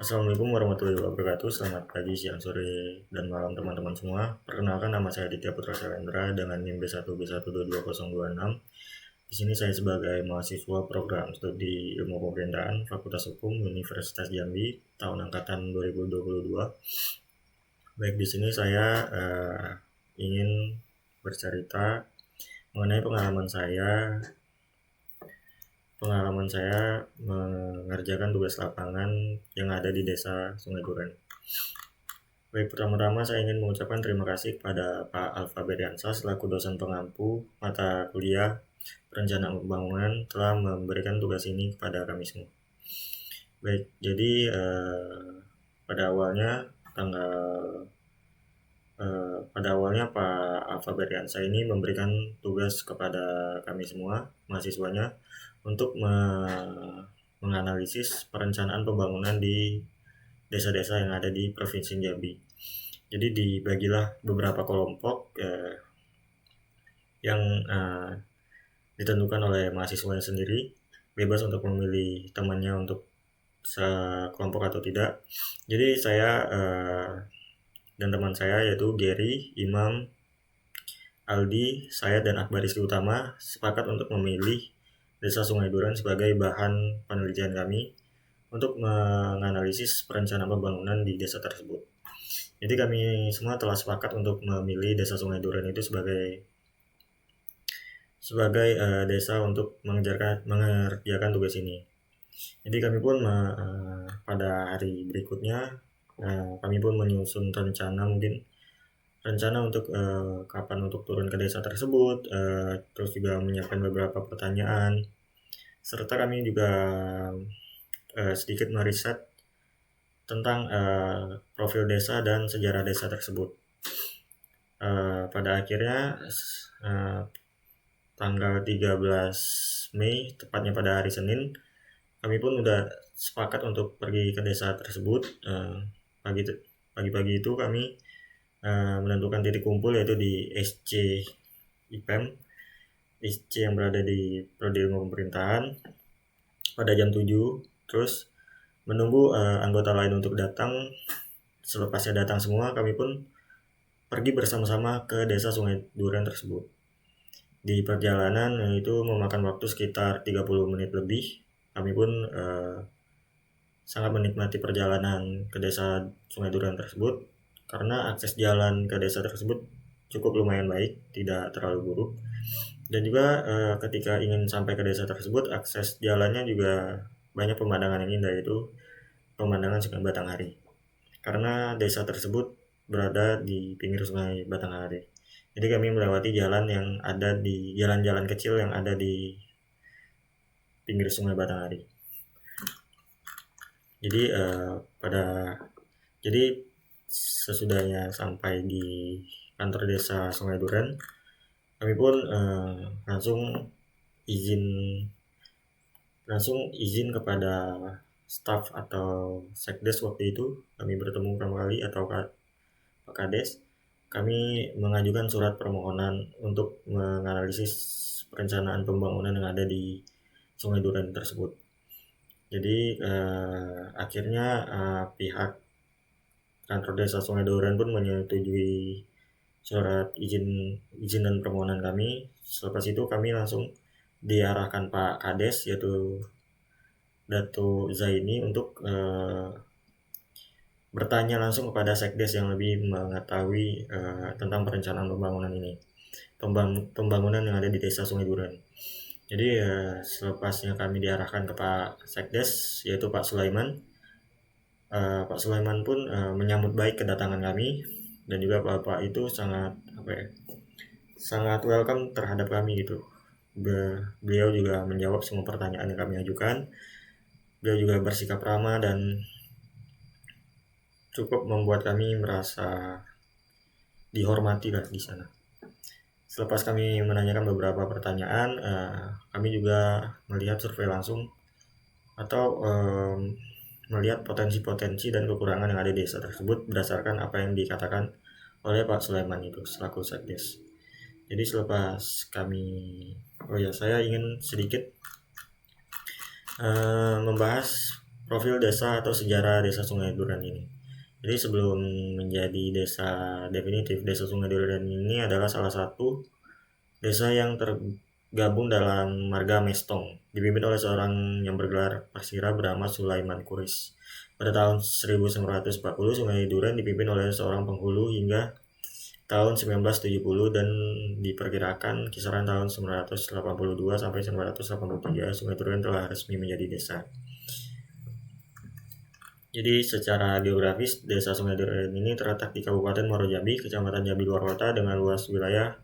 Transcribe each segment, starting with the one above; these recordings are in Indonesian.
Assalamualaikum warahmatullahi wabarakatuh. Selamat pagi, siang, sore, dan malam teman-teman semua. Perkenalkan, nama saya Ditya Putra Shalendra dengan NIM B1B1222026. Di sini saya sebagai mahasiswa program studi ilmu pemerintahan Fakultas Hukum Universitas Jambi tahun angkatan 2022. Baik, di sini saya ingin bercerita mengenai pengalaman saya mengerjakan tugas lapangan yang ada di Desa Sungai Duren. Baik, pertama-tama saya ingin mengucapkan terima kasih kepada Pak Alfa Beriansa selaku dosen pengampu mata kuliah perencanaan pembangunan telah memberikan tugas ini kepada kami semua. Baik, jadi pada awalnya Pak Alfa Beriansa ini memberikan tugas kepada kami semua mahasiswanya untuk menganalisis perencanaan pembangunan di desa-desa yang ada di Provinsi Jambi. Jadi dibagilah beberapa kelompok yang ditentukan oleh mahasiswanya sendiri, bebas untuk memilih temannya untuk sekelompok atau tidak. Jadi saya dan teman saya yaitu Gary, Imam, Aldi, saya dan Akbar Rizky Utama sepakat untuk memilih Desa Sungai Duren sebagai bahan penelitian kami untuk menganalisis perencanaan pembangunan di desa tersebut. Jadi kami semua telah sepakat untuk memilih Desa Sungai Duren itu sebagai desa untuk mengerjakan tugas ini. Jadi kami pun pada hari berikutnya kami pun menyusun rencana untuk kapan untuk turun ke desa tersebut, terus juga menyiapkan beberapa pertanyaan, serta kami juga sedikit meriset tentang profil desa dan sejarah desa tersebut. Pada akhirnya tanggal 13 Mei, tepatnya pada hari Senin, kami pun udah sepakat untuk pergi ke desa tersebut. Pagi-pagi itu kami menentukan titik kumpul yaitu di SC IPEM, SC yang berada di Prodi Ilmu Pemerintahan pada jam 7, terus menunggu anggota lain untuk datang. Selepasnya datang semua, kami pun pergi bersama-sama ke Desa Sungai Duren tersebut. Di perjalanan itu memakan waktu sekitar 30 menit lebih. Kami pun sangat menikmati perjalanan ke Desa Sungai Duren tersebut karena akses jalan ke desa tersebut cukup lumayan baik, tidak terlalu buruk. Dan juga ketika ingin sampai ke desa tersebut, akses jalannya juga banyak pemandangan yang indah, yaitu pemandangan Sungai Batanghari. Karena desa tersebut berada di pinggir Sungai Batanghari. Jadi kami melewati jalan-jalan kecil yang ada di pinggir Sungai Batanghari. Jadi sesudahnya sampai di kantor desa Sungai Duren, kami pun langsung izin kepada staf atau sekdes waktu itu. Kami bertemu pertama kali atau Pak Kades. Kami mengajukan surat permohonan untuk menganalisis perencanaan pembangunan yang ada di Sungai Duren tersebut. Jadi akhirnya pihak kantor desa Sungai Duren pun menyetujui surat izin dan permohonan kami. Selepas itu kami langsung diarahkan Pak Kades yaitu Dato Zaini untuk bertanya langsung kepada sekdes yang lebih mengetahui tentang perencanaan pembangunan ini, pembangunan yang ada di Desa Sungai Duren. Jadi selepasnya kami diarahkan ke Pak Sekdes yaitu Pak Sulaiman. Pak Sulaiman pun menyambut baik kedatangan kami, dan juga Bapak itu sangat welcome terhadap kami gitu. Beliau juga menjawab semua pertanyaan yang kami ajukan. Beliau juga bersikap ramah dan cukup membuat kami merasa dihormati lah di sana. Selepas kami menanyakan beberapa pertanyaan, kami juga melihat survei langsung atau melihat potensi-potensi dan kekurangan yang ada di desa tersebut berdasarkan apa yang dikatakan oleh Pak Sulaiman itu selaku sekdes. Jadi saya ingin sedikit membahas profil desa atau sejarah desa Sungai Duren ini. Jadi sebelum menjadi desa definitif, desa Sungai Duren ini adalah salah satu desa yang tergabung dalam marga Mestong, dipimpin oleh seorang yang bergelar Parsira bernama Sulaiman Kuris. Pada tahun 1940, Sungai Duren dipimpin oleh seorang penghulu hingga tahun 1970, dan diperkirakan kisaran tahun 1982 sampai 1983 Sungai Duren telah resmi menjadi desa. Jadi secara geografis, desa Sungai Duren ini terletak di Kabupaten Muaro Jambi, Kecamatan Jambi Luar Kota, dengan luas wilayah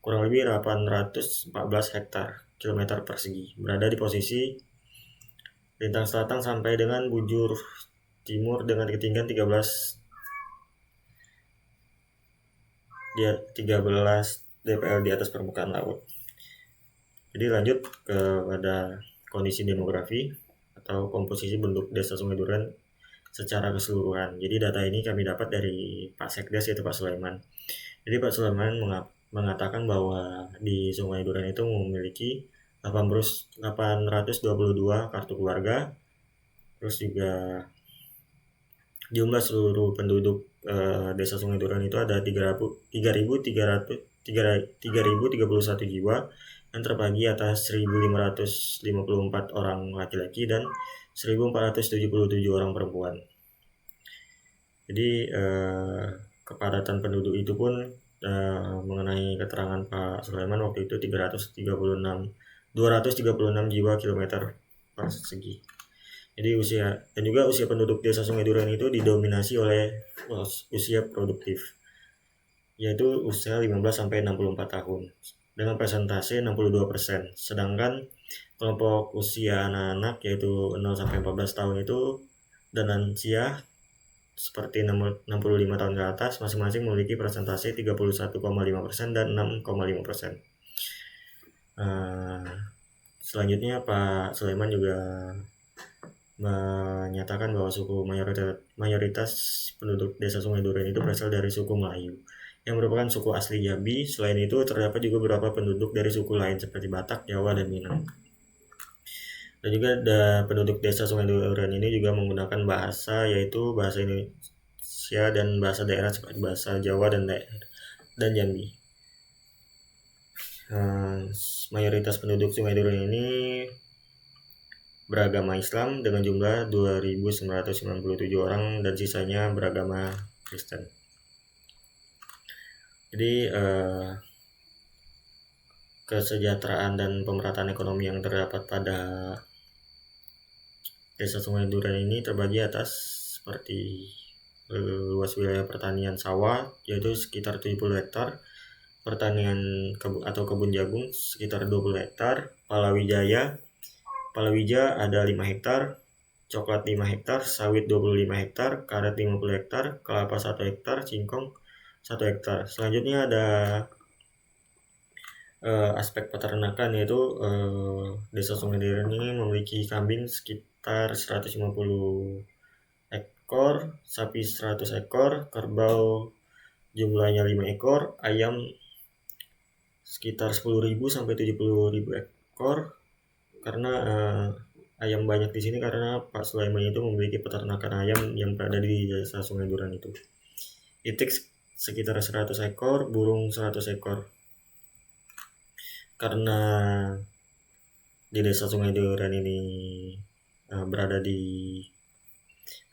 kurang lebih 814 hektar kilometer persegi. Berada di posisi lintang selatan sampai dengan bujur timur dengan ketinggian 13 dpl di atas permukaan laut. Jadi lanjut kepada kondisi demografi atau komposisi penduduk desa Sungai Duren secara keseluruhan. Jadi data ini kami dapat dari Pak Sekdes, yaitu Pak Sulaiman. Jadi Pak Sulaiman mengatakan bahwa di Sungai Duren itu memiliki 822 kartu keluarga. Terus juga jumlah seluruh penduduk desa Sungai Duren itu ada 3.031 jiwa yang terbagi atas 1.554 orang laki-laki dan 1.477 orang perempuan. Jadi kepadatan penduduk itu pun mengenai keterangan Pak Sulaiman waktu itu 236 jiwa kilometer persegi. Jadi usia penduduk desa Sungai Duren itu didominasi oleh usia produktif, yaitu usia 15 sampai 64 tahun dengan persentase 62%. Sedangkan kelompok usia anak-anak yaitu 0 sampai 14 tahun itu dan lansia seperti 65 tahun ke atas masing-masing memiliki persentase 31,5% dan 6,5%. Selanjutnya Pak Sulaiman juga menyatakan bahwa suku mayoritas penduduk desa Sungai Duren itu berasal dari suku Melayu, yang merupakan suku asli Jambi. Selain itu terdapat juga beberapa penduduk dari suku lain seperti Batak, Jawa, dan Minang. Dan juga penduduk desa Sungai Duren ini juga menggunakan bahasa, yaitu bahasa Indonesia dan bahasa daerah seperti bahasa Jawa dan Jambi. Mayoritas penduduk Sungai Duren ini beragama Islam dengan jumlah 2.997 orang dan sisanya beragama Kristen. Jadi kesejahteraan dan pemerataan ekonomi yang terdapat pada desa Sungai Duren ini terbagi atas seperti luas wilayah pertanian sawah yaitu sekitar 70 hektar, pertanian kebun jagung sekitar 20 hektar, palawija ada 5 hektar, coklat 5 hektar, sawit 25 hektar, karet 50 hektar, kelapa 1 hektar, singkong 1 hektar. Selanjutnya ada aspek peternakan, yaitu desa Sungai Duren ini memiliki kambing sekitar 150 ekor, sapi 100 ekor, kerbau jumlahnya 5 ekor, ayam sekitar 10.000 sampai 70.000 ekor. Karena ayam banyak di sini karena Pak Sulaiman itu memiliki peternakan ayam yang berada di desa Sungai Duren itu. Itik sekitar 100 ekor, burung 100 ekor. Karena di desa Sungai Duren ini berada di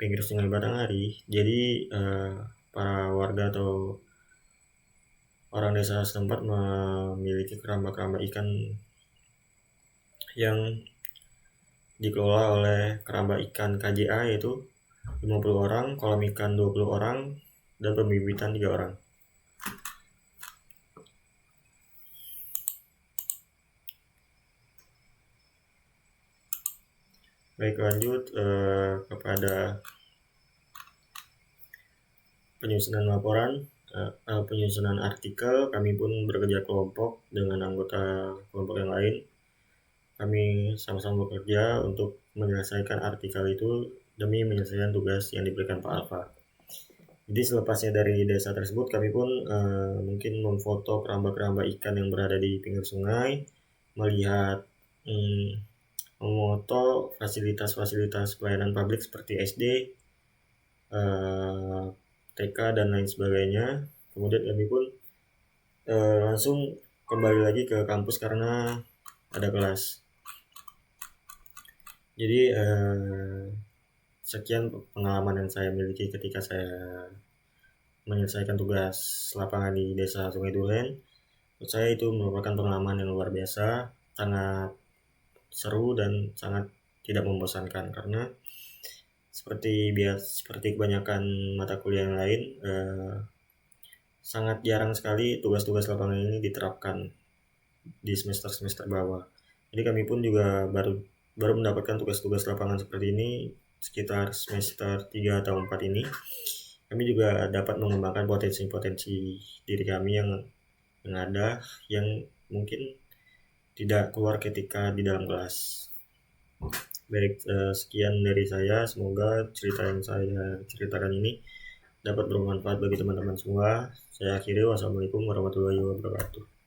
pinggir Sungai Batanghari, jadi para warga atau orang desa setempat memiliki keramba-keramba ikan yang dikelola oleh keramba ikan KJA, yaitu 50 orang, kolam ikan 20 orang, dan pembibitan 3 orang. Baik, lanjut kepada penyusunan laporan, penyusunan artikel. Kami pun bekerja kelompok dengan anggota kelompok yang lain. Kami sama-sama bekerja untuk menyelesaikan artikel itu demi menyelesaikan tugas yang diberikan Pak Alfa. Jadi selepasnya dari desa tersebut, kami pun mungkin memfoto keramba-keramba ikan yang berada di pinggir sungai, melihat memoto fasilitas-fasilitas pelayanan publik seperti SD, TK dan lain sebagainya. Kemudian kami pun langsung kembali lagi ke kampus karena ada kelas. Jadi sekian pengalaman yang saya miliki ketika saya menyelesaikan tugas lapangan di Desa Sungai Duren. Menurut saya itu merupakan pengalaman yang luar biasa, sangat seru dan sangat tidak membosankan karena seperti kebanyakan mata kuliah yang lain, sangat jarang sekali tugas-tugas lapangan ini diterapkan di semester-semester bawah. Jadi kami pun juga baru mendapatkan tugas-tugas lapangan seperti ini sekitar semester 3 atau 4 ini. Kami juga dapat mengembangkan potensi-potensi diri kami yang ada yang mungkin tidak keluar ketika di dalam kelas. Baik, sekian dari saya. Semoga cerita yang saya ceritakan ini dapat bermanfaat bagi teman-teman semua. Saya akhiri. Wassalamualaikum warahmatullahi wabarakatuh.